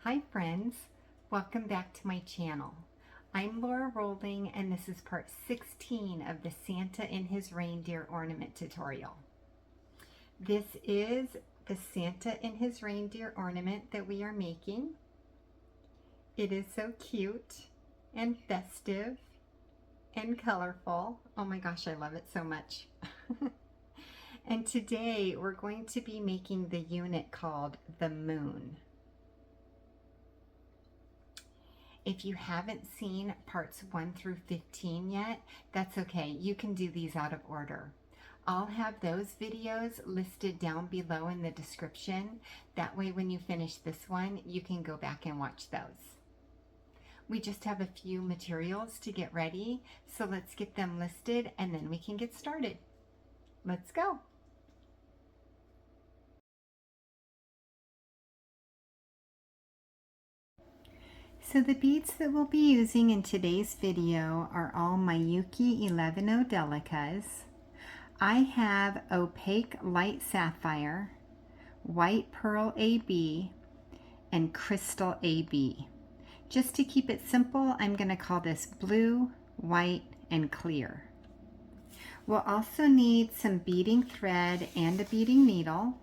Hi friends, welcome back to my channel. I'm Lora Rolling and this is part 16 of the Santa and his Reindeer ornament tutorial. This is the Santa and his Reindeer ornament that we are making. It is so cute and festive and colorful. Oh my gosh, I love it so much. And today we're going to be making the unit called the Moon. If you haven't seen parts 1 through 15 yet, that's okay. You can do these out of order. I'll have those videos listed down below in the description. That way when you finish this one, you can go back and watch those. We just have a few materials to get ready, so let's get them listed and then we can get started. Let's go. So the beads that we'll be using in today's video are all Miyuki Delicas. I have opaque light sapphire, white pearl AB, and crystal AB. Just to keep it simple, I'm going to call this blue, white, and clear. We'll also need some beading thread and a beading needle.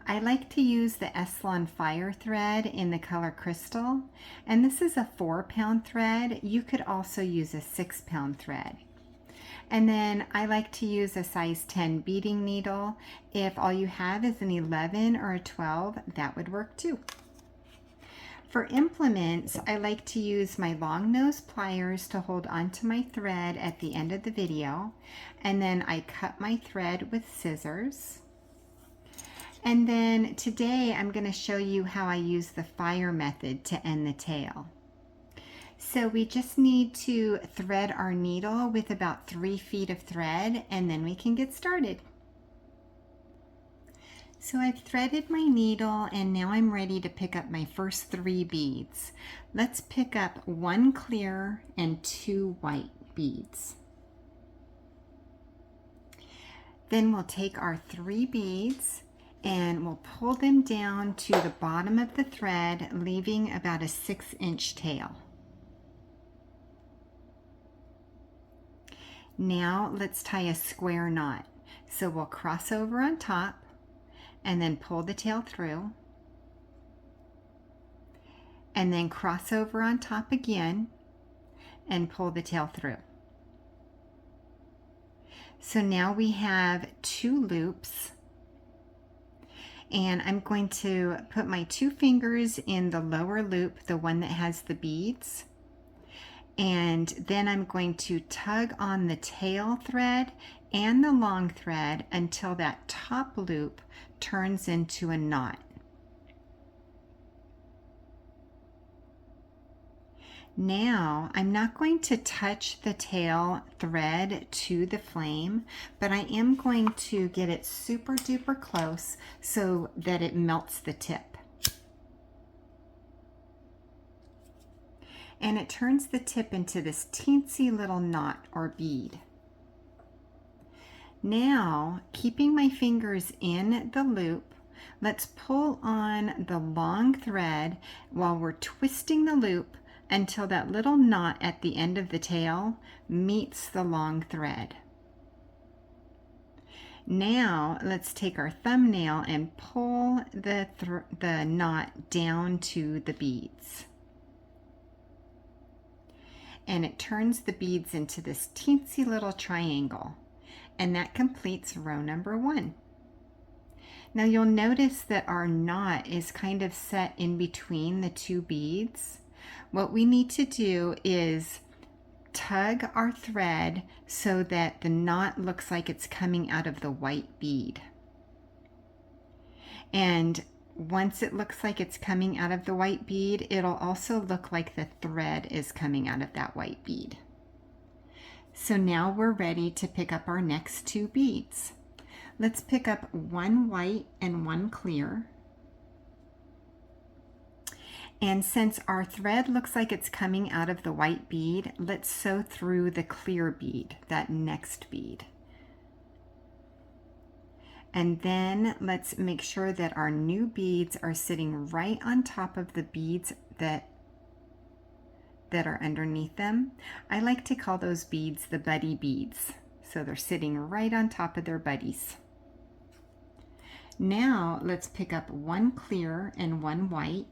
I like to use the Eslon Fire thread in the color Crystal, and this is a 4-pound thread. You could also use a 6-pound thread. And then I like to use a size 10 beading needle. If all you have is an 11 or a 12, that would work too. For implements, I like to use my long nose pliers to hold onto my thread at the end of the video, and then I cut my thread with scissors. And then today I'm going to show you how I use the fire method to end the tail. So we just need to thread our needle with about 3 feet of thread and then we can get started. So I've threaded my needle and now I'm ready to pick up my first 3 beads. Let's pick up 1 clear and 2 white beads. Then we'll take our 3 beads and we'll pull them down to the bottom of the thread, leaving about a 6-inch tail. Now let's tie a square knot. So we'll cross over on top and then pull the tail through, and then cross over on top again and pull the tail through. So now we have 2 loops. And I'm going to put my 2 fingers in the lower loop, the one that has the beads. And then I'm going to tug on the tail thread and the long thread until that top loop turns into a knot. Now, I'm not going to touch the tail thread to the flame, but I am going to get it super duper close so that it melts the tip. And it turns the tip into this teensy little knot or bead. Now, keeping my fingers in the loop, let's pull on the long thread while we're twisting the loop until that little knot at the end of the tail meets the long thread. Now let's take our thumbnail and pull the knot down to the beads. And it turns the beads into this teensy little triangle. And that completes row number 1. Now you'll notice that our knot is kind of set in between the 2 beads. What we need to do is tug our thread so that the knot looks like it's coming out of the white bead. And once it looks like it's coming out of the white bead, it'll also look like the thread is coming out of that white bead. So now we're ready to pick up our next 2 beads. Let's pick up 1 white and 1 clear. And since our thread looks like it's coming out of the white bead, let's sew through the clear bead, that next bead. And then let's make sure that our new beads are sitting right on top of the beads that are underneath them. I like to call those beads the buddy beads. So they're sitting right on top of their buddies. Now let's pick up one clear and one white.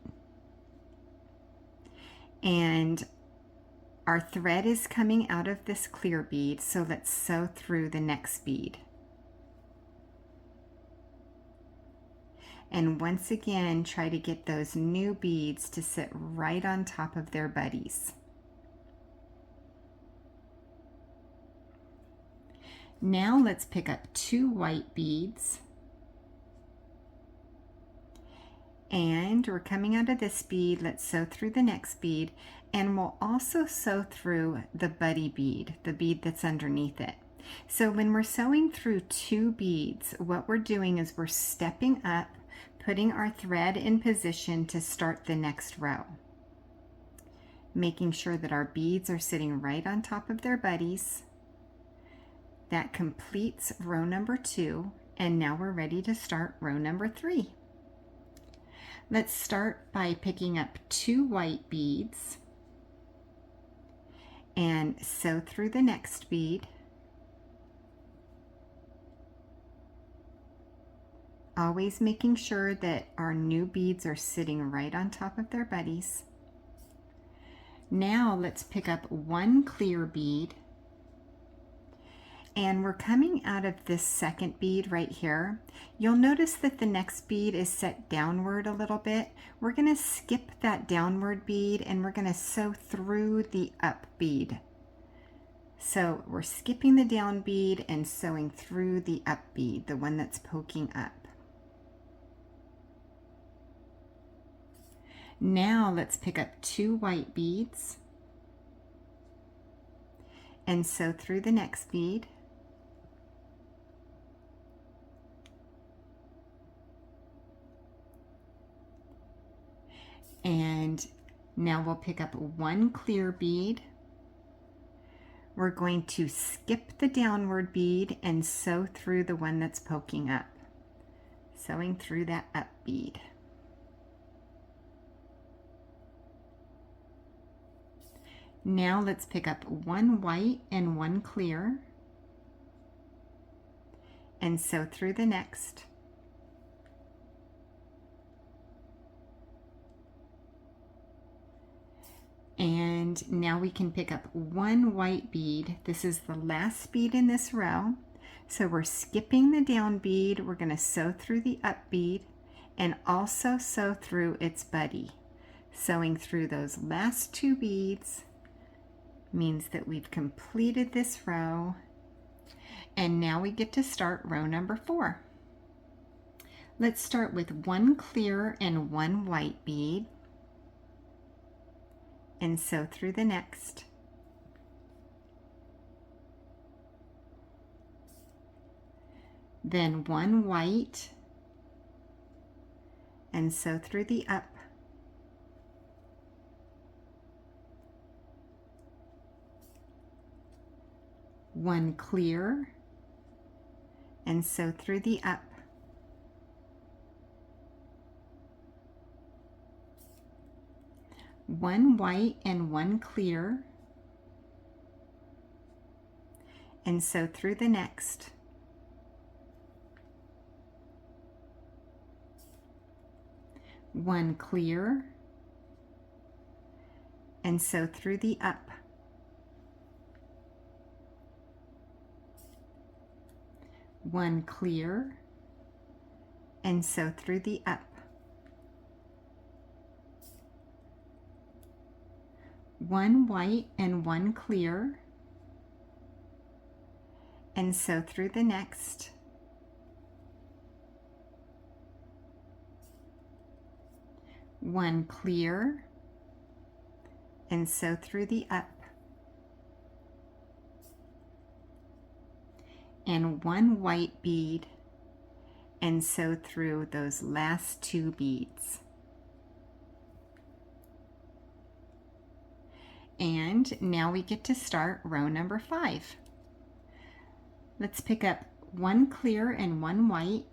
And our thread is coming out of this clear bead, so let's sew through the next bead. And once again, try to get those new beads to sit right on top of their buddies. Now let's pick up two white beads. And we're coming out of this bead, let's sew through the next bead, and we'll also sew through the buddy bead, the bead that's underneath it. So when we're sewing through two beads, what we're doing is we're stepping up, putting our thread in position to start the next row. Making sure that our beads are sitting right on top of their buddies. That completes row number 2, and now we're ready to start row number 3. Let's start by picking up two white beads and sew through the next bead. Always making sure that our new beads are sitting right on top of their buddies. Now let's pick up one clear bead, and we're coming out of this second bead right here. You'll notice that the next bead is set downward a little bit. We're going to skip that downward bead and we're going to sew through the up bead. So we're skipping the down bead and sewing through the up bead, the one that's poking up. Now let's pick up two white beads and sew through the next bead. And now we'll pick up one clear bead. We're going to skip the downward bead and sew through the one that's poking up. Sewing through that up bead. Now let's pick up one white and one clear and sew through the next. And now we can pick up one white bead. This is the last bead in this row. So we're skipping the down bead. We're going to sew through the up bead and also sew through its buddy. Sewing through those last two beads means that we've completed this row. And now we get to start row number 4. Let's start with one clear and one white bead and sew through the next. Then one white and sew through the up. One clear and sew through the up. One white and one clear and sew through the next. One clear and sew through the up. One clear and sew through the up. One white and one clear and sew through the next. One clear and sew through the up. And one white bead and sew through those last two beads. And now we get to start row number 5. Let's pick up one clear and one white,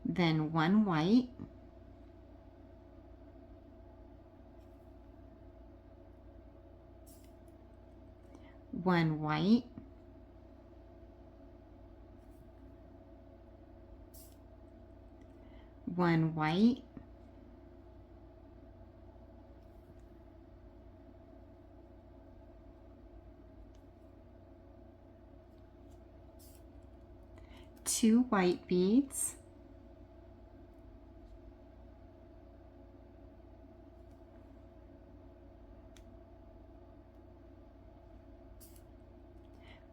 then one white, one white, one white, two white beads,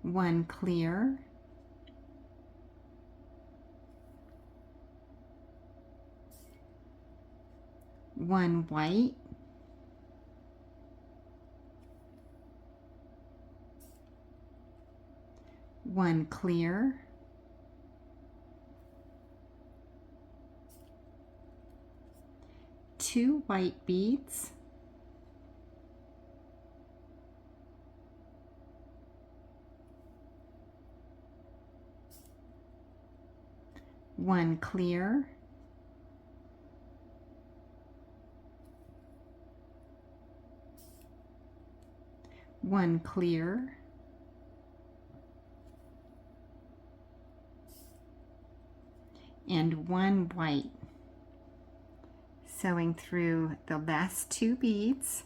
one clear, one white, one clear, two white beads, one clear, one clear, and one white. Sewing through the last two beads.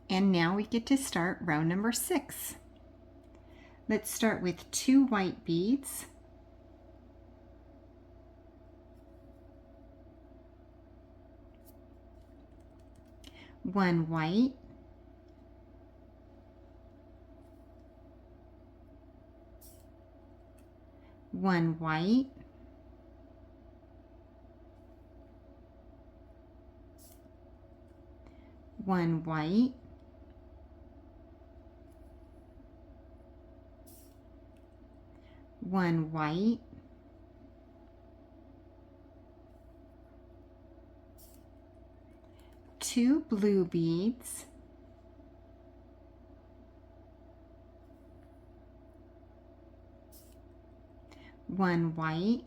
And now we get to start row number 6. Let's start with two white beads, one white, one white, one white, one white, two blue beads, one white,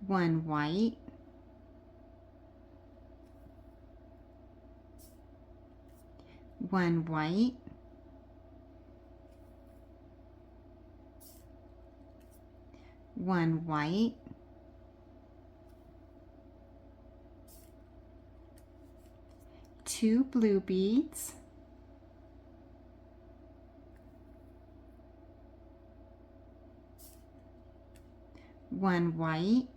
one white, one white, one white, two blue beads, one white,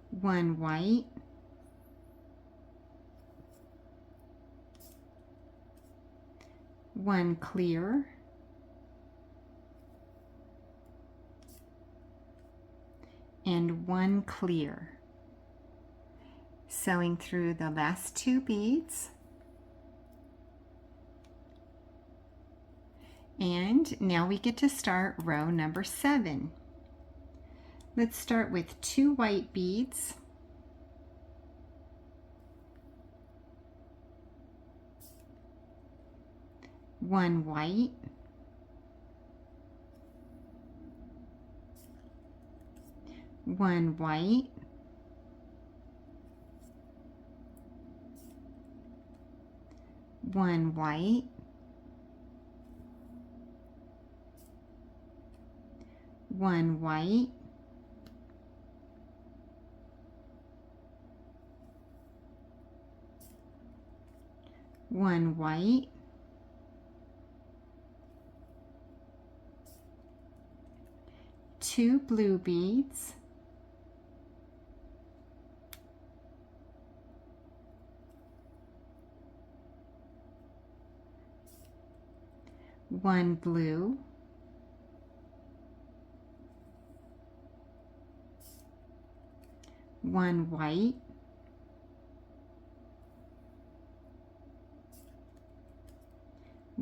one white, one clear, and one clear. Sewing through the last two beads. And now we get to start row number 7. Let's start with two white beads, one white, one white, one white, one white, one white, two blue beads, one blue, one white,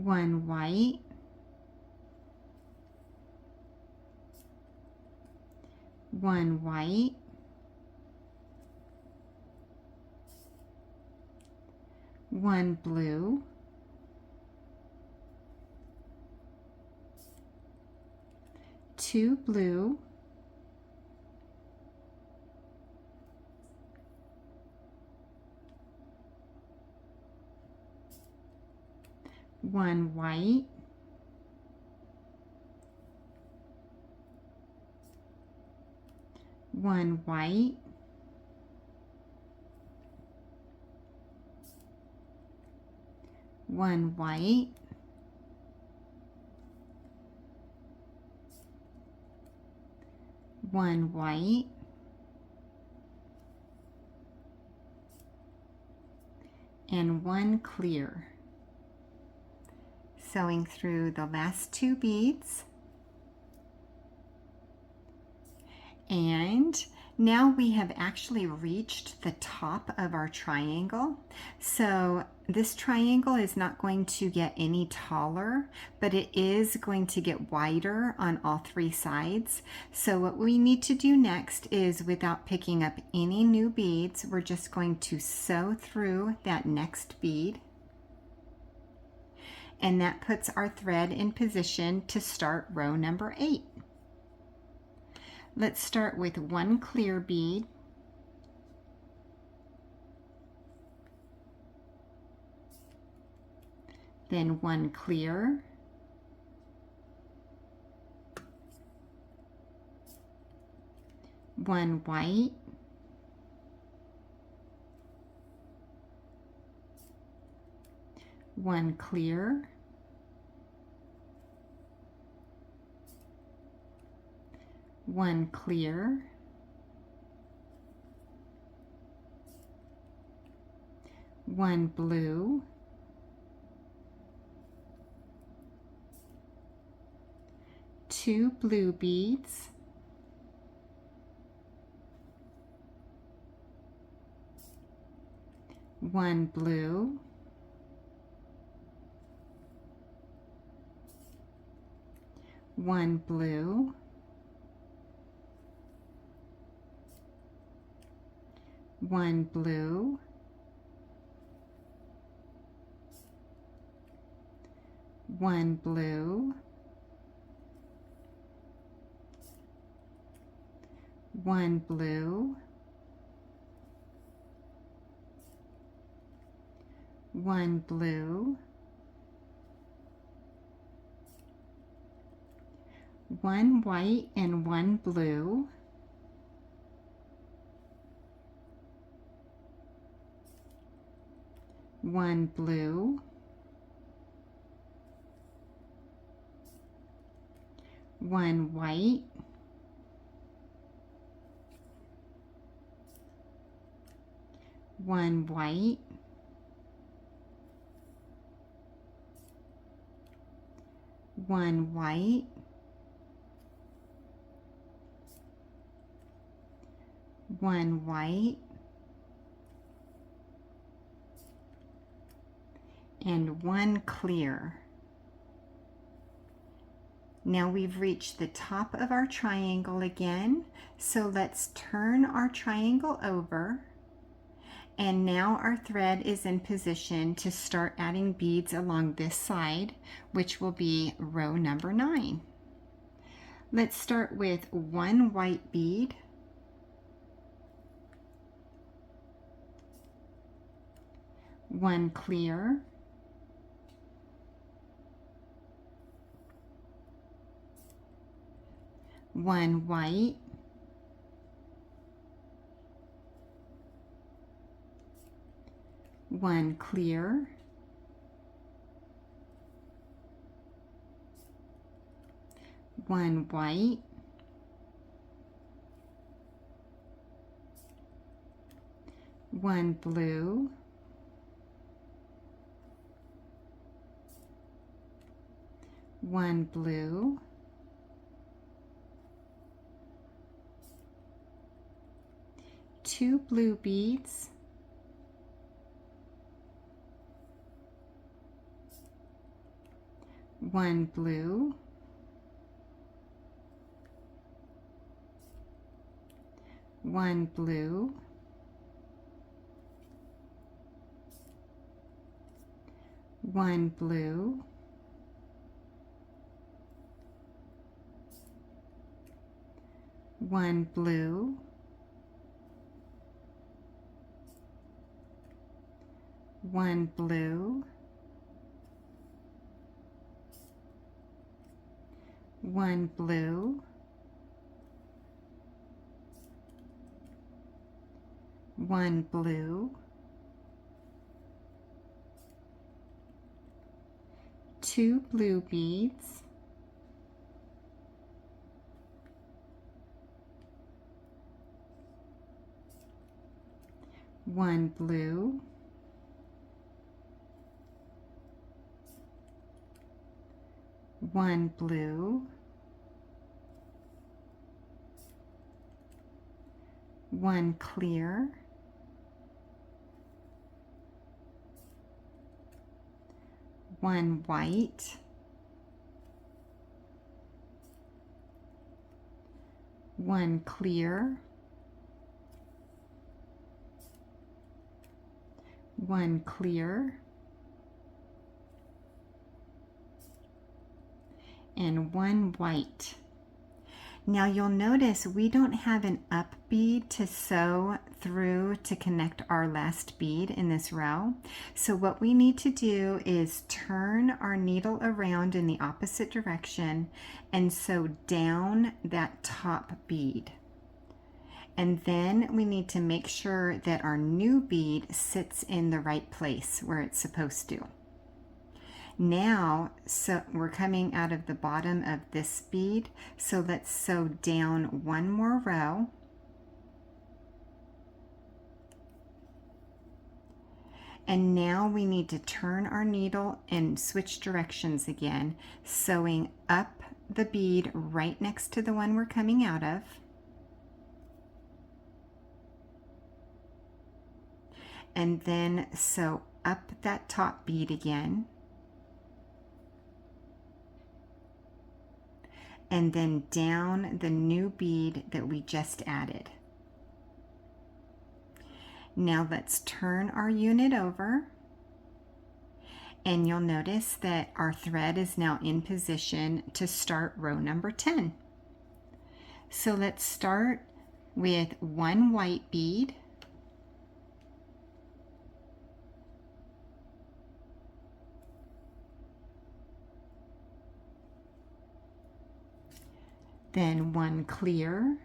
1 white, 1 white, 1 blue, 2 blue, 1 white, 1 white, 1 white, 1 white, and 1 clear. Sewing through the last 2 beads. And now we have actually reached the top of our triangle. So this triangle is not going to get any taller, but it is going to get wider on all 3 sides. So what we need to do next is, without picking up any new beads, we're just going to sew through that next bead. And that puts our thread in position to start row number 8. Let's start with 1 clear bead, then 1 clear, 1 white, 1 clear, 1 clear, 1 blue, 2 blue beads, 1 blue, 1 blue, 1 blue, 1 blue, 1 blue, 1 blue, 1 white and 1 blue, 1 blue, 1 white, 1 white, 1 white, 1 white, and 1 clear. Now we've reached the top of our triangle again, so let's turn our triangle over, and now our thread is in position to start adding beads along this side, which will be row number 9. Let's start with 1 white bead, 1 clear, 1 white, 1 clear, 1 white, 1 blue, 1 blue, 2 blue beads, 1 blue, 1 blue, 1 blue, 1 blue, 1 blue, 1 blue, 1 blue, 2 blue beads, 1 blue, 1 blue, 1 clear, 1 white, 1 clear, 1 clear, and 1 white. Now you'll notice we don't have an up bead to sew through to connect our last bead in this row. So what we need to do is turn our needle around in the opposite direction and sew down that top bead. And then we need to make sure that our new bead sits in the right place where it's supposed to. Now, so we're coming out of the bottom of this bead, so let's sew down one more row. And now we need to turn our needle and switch directions again, sewing up the bead right next to the one we're coming out of. And then sew up that top bead again. And then down the new bead that we just added. Now let's turn our unit over, and you'll notice that our thread is now in position to start row number 10. So let's start with 1 white bead, then 1 clear,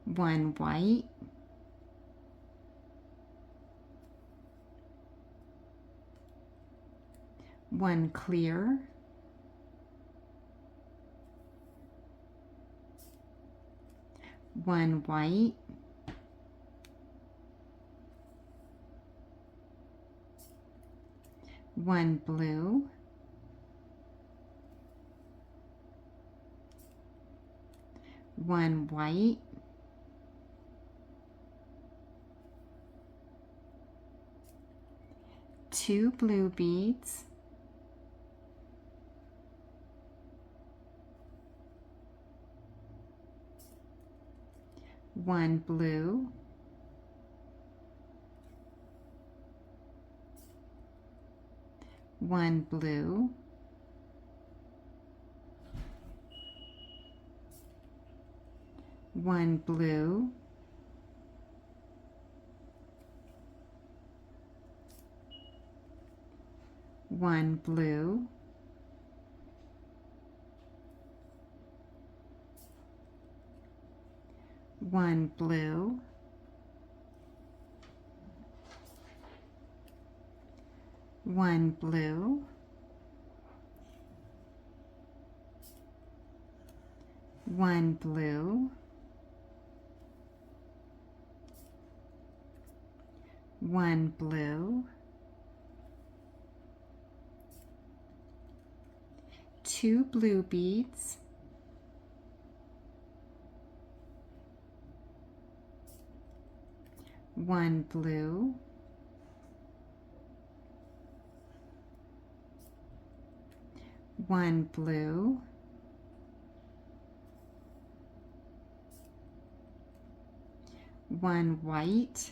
1 white, 1 clear, 1 white, 1 blue, 1 white, 2 blue beads, 1 blue, 1 blue, 1 blue, 1 blue, 1 blue, 1 blue, 1 blue, 1 blue, 2 blue beads, 1 blue, 1 blue, 1 white,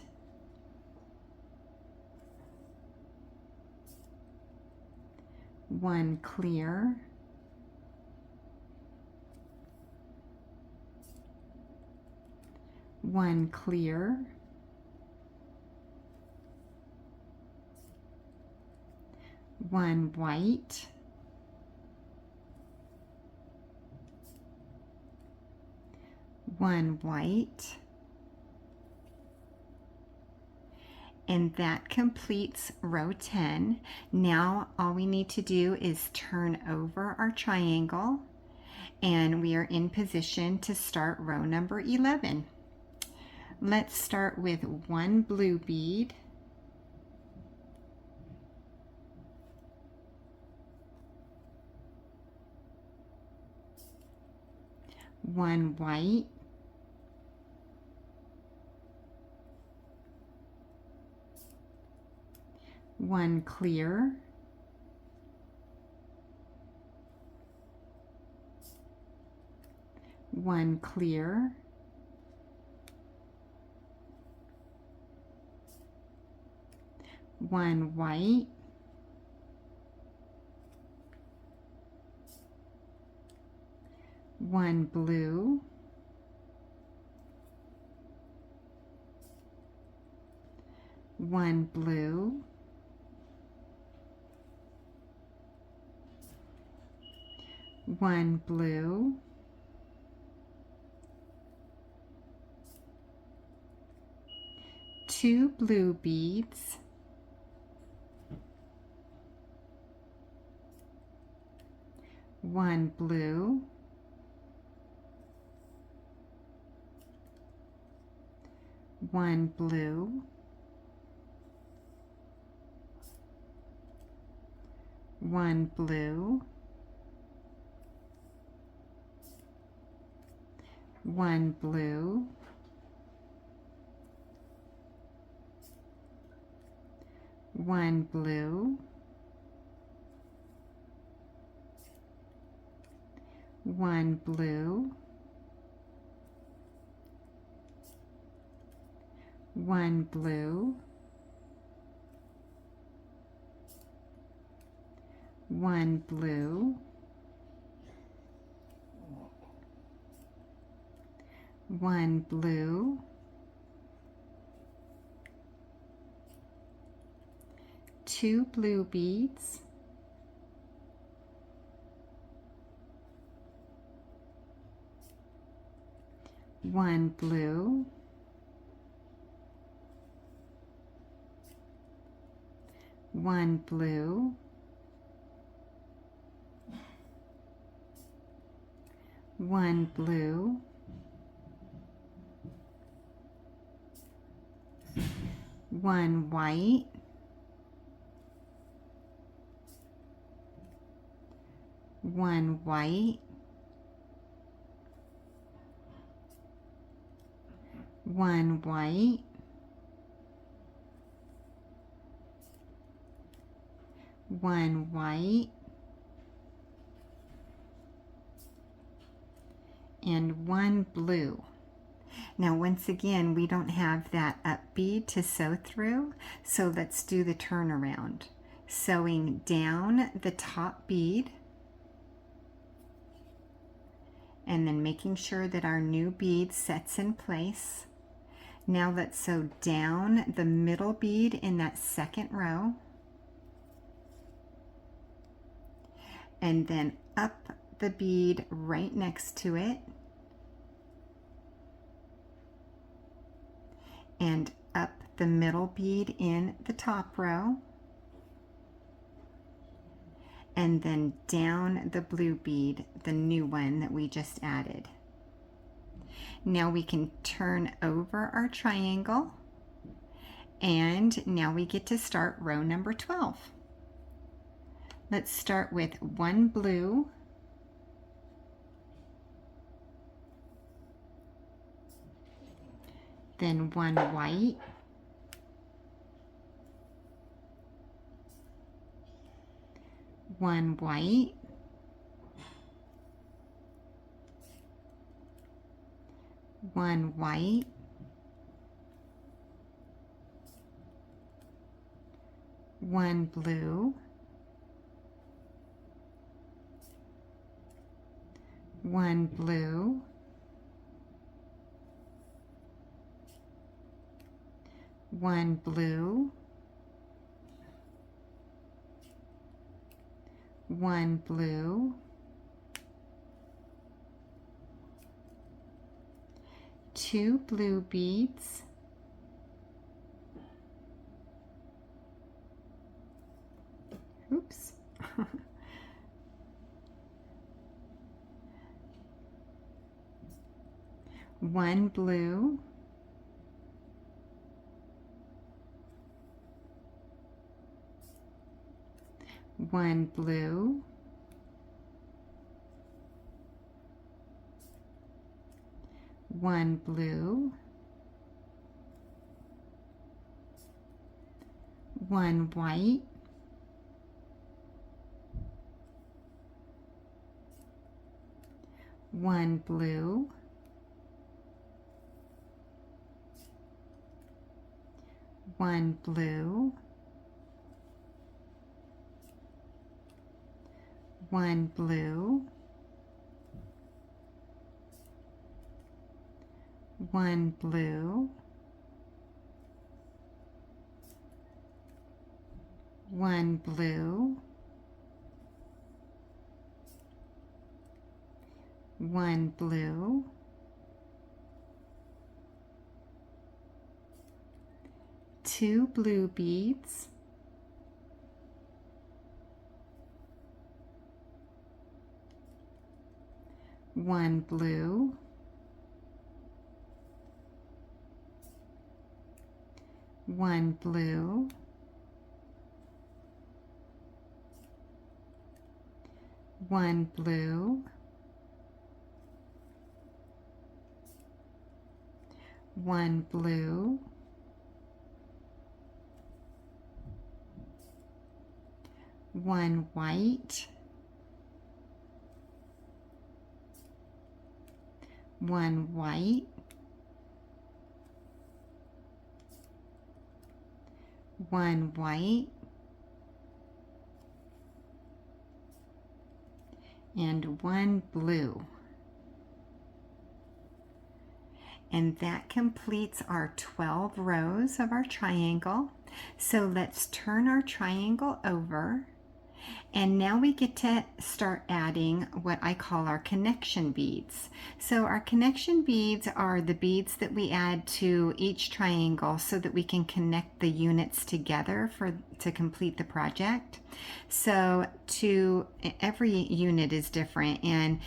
1 clear, 1 clear, 1 white, 1 white, and that completes row 10. Now all we need to do is turn over our triangle and we are in position to start row number 11. Let's start with 1 blue bead, 1 white, 1 clear, 1 clear, 1 white, 1 blue, 1 blue, 1 blue, 2 blue beads, 1 blue, 1 blue, 1 blue, 1 blue, 1 blue, 1 blue, 1 blue, 1 blue, 1 blue, 2 blue beads, 1 blue, 1 blue, 1 blue, 1 white, 1 white, 1 white, 1 white, and 1 blue. Now once again, we don't have that up bead to sew through, so let's do the turnaround. Sewing down the top bead, and then making sure that our new bead sets in place. Now let's sew down the middle bead in that second row, and then up the bead right next to it, and up the middle bead in the top row, and then down the blue bead, the new one that we just added. Now we can turn over our triangle, and now we get to start row number 12. Let's start with 1 blue, then 1 white, 1 white, 1 white, 1 blue, 1 blue, 1 blue, 1 blue, 2 blue beads, 1 blue, 1 blue, 1 blue, 1 white, 1 blue, 1 blue, 1 blue, 1 blue, 1 blue, 1 blue, 2 blue beads, 1 blue, 1 blue, 1 blue, 1 blue, 1 white, 1 white, 1 white, and 1 blue. And that completes our 12 rows of our triangle. So let's turn our triangle over. And now we get to start adding what I call our connection beads. So our connection beads are the beads that we add to each triangle so that we can connect the units together to complete the project. So every unit is different, and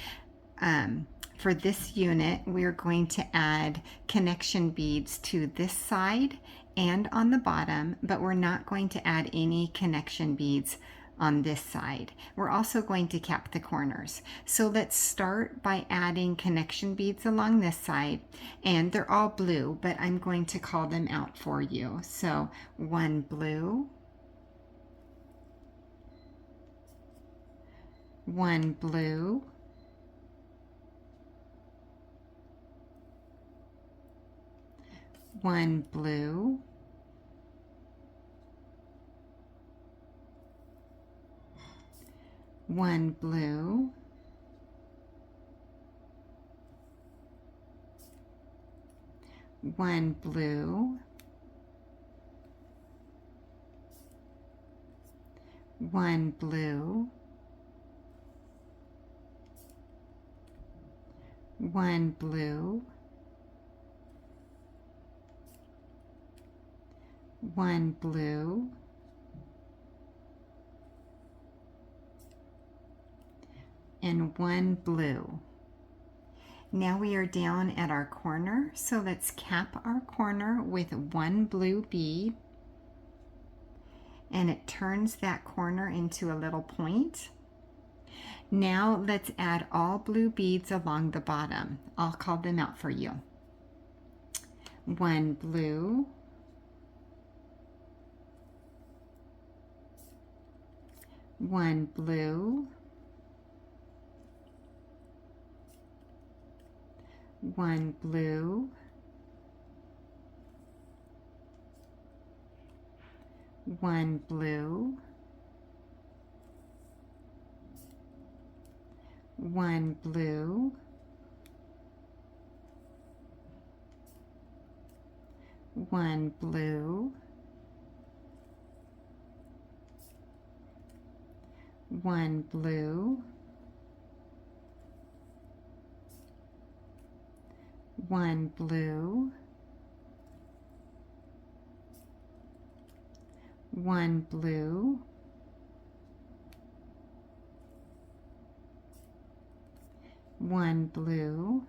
for this unit we're going to add connection beads to this side and on the bottom, but we're not going to add any connection beads on this side. We're also going to cap the corners. So let's start by adding connection beads along this side, and they're all blue, but I'm going to call them out for you. So 1 blue, 1 blue, 1 blue, 1 blue, 1 blue, 1 blue, 1 blue, 1 blue, 1 blue. Now we are down at our corner, so let's cap our corner with 1 blue bead, and it turns that corner into a little point. Now let's add all blue beads along the bottom. I'll call them out for you. 1 blue, 1 blue, 1 blue, 1 blue, 1 blue, 1 blue, 1 blue, 1 blue, 1 blue, 1 blue,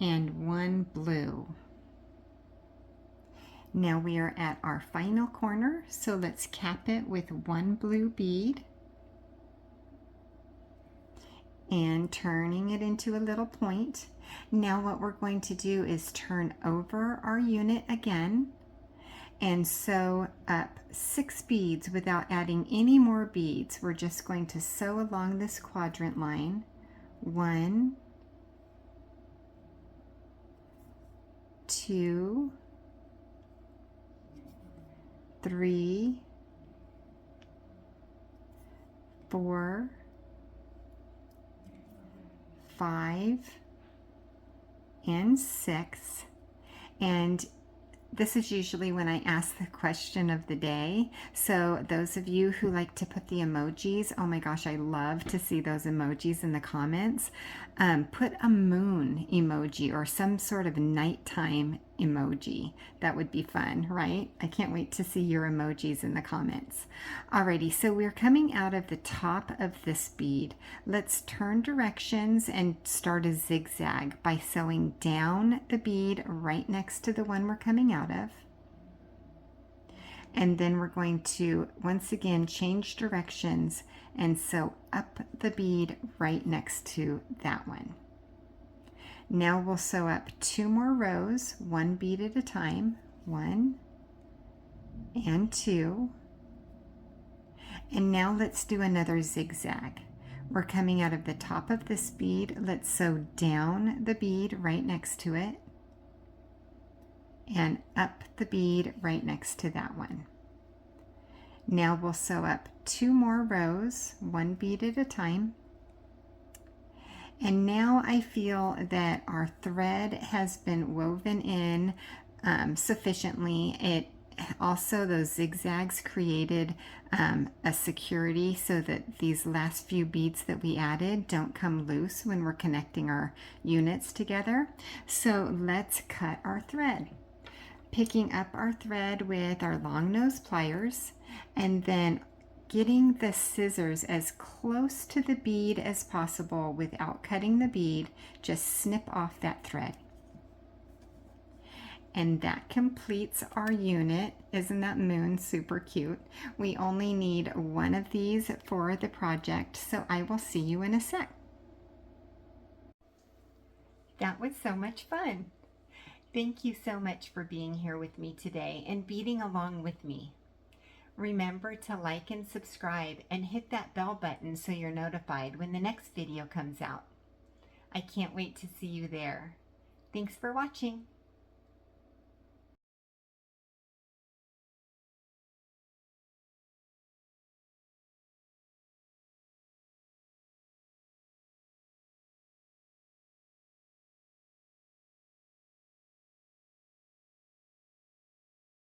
and 1 blue. Now we are at our final corner, so let's cap it with 1 blue bead and turning it into a little point. Now what we're going to do is turn over our unit again and sew up 6 beads without adding any more beads. We're just going to sew along this quadrant line. 1, 2, 3, 4, 5, and 6. And this is usually when I ask the question of the day. So those of you who like to put the emojis, oh my gosh, I love to see those emojis in the comments. Put a moon emoji or some sort of nighttime emoji. That would be fun, right? I can't wait to see your emojis in the comments. Alrighty, so we're coming out of the top of this bead. Let's turn directions and start a zigzag by sewing down the bead right next to the one we're coming out of. And then we're going to once again change directions and sew up the bead right next to that one. Now we'll sew up 2 more rows, 1 bead at a time, 1 and 2. And now let's do another zigzag. We're coming out of the top of this bead. Let's sew down the bead right next to it and up the bead right next to that one. Now we'll sew up 2 more rows, 1 bead at a time. And now I feel that our thread has been woven in sufficiently. It also, those zigzags created a security so that these last few beads that we added don't come loose when we're connecting our units together. So let's cut our thread. Picking up our thread with our long nose pliers and then getting the scissors as close to the bead as possible without cutting the bead. Just snip off that thread. And that completes our unit. Isn't that moon super cute? We only need 1 of these for the project, so I will see you in a sec. That was so much fun. Thank you so much for being here with me today and beading along with me. Remember to like and subscribe and hit that bell button so you're notified when the next video comes out. I can't wait to see you there. Thanks for watching.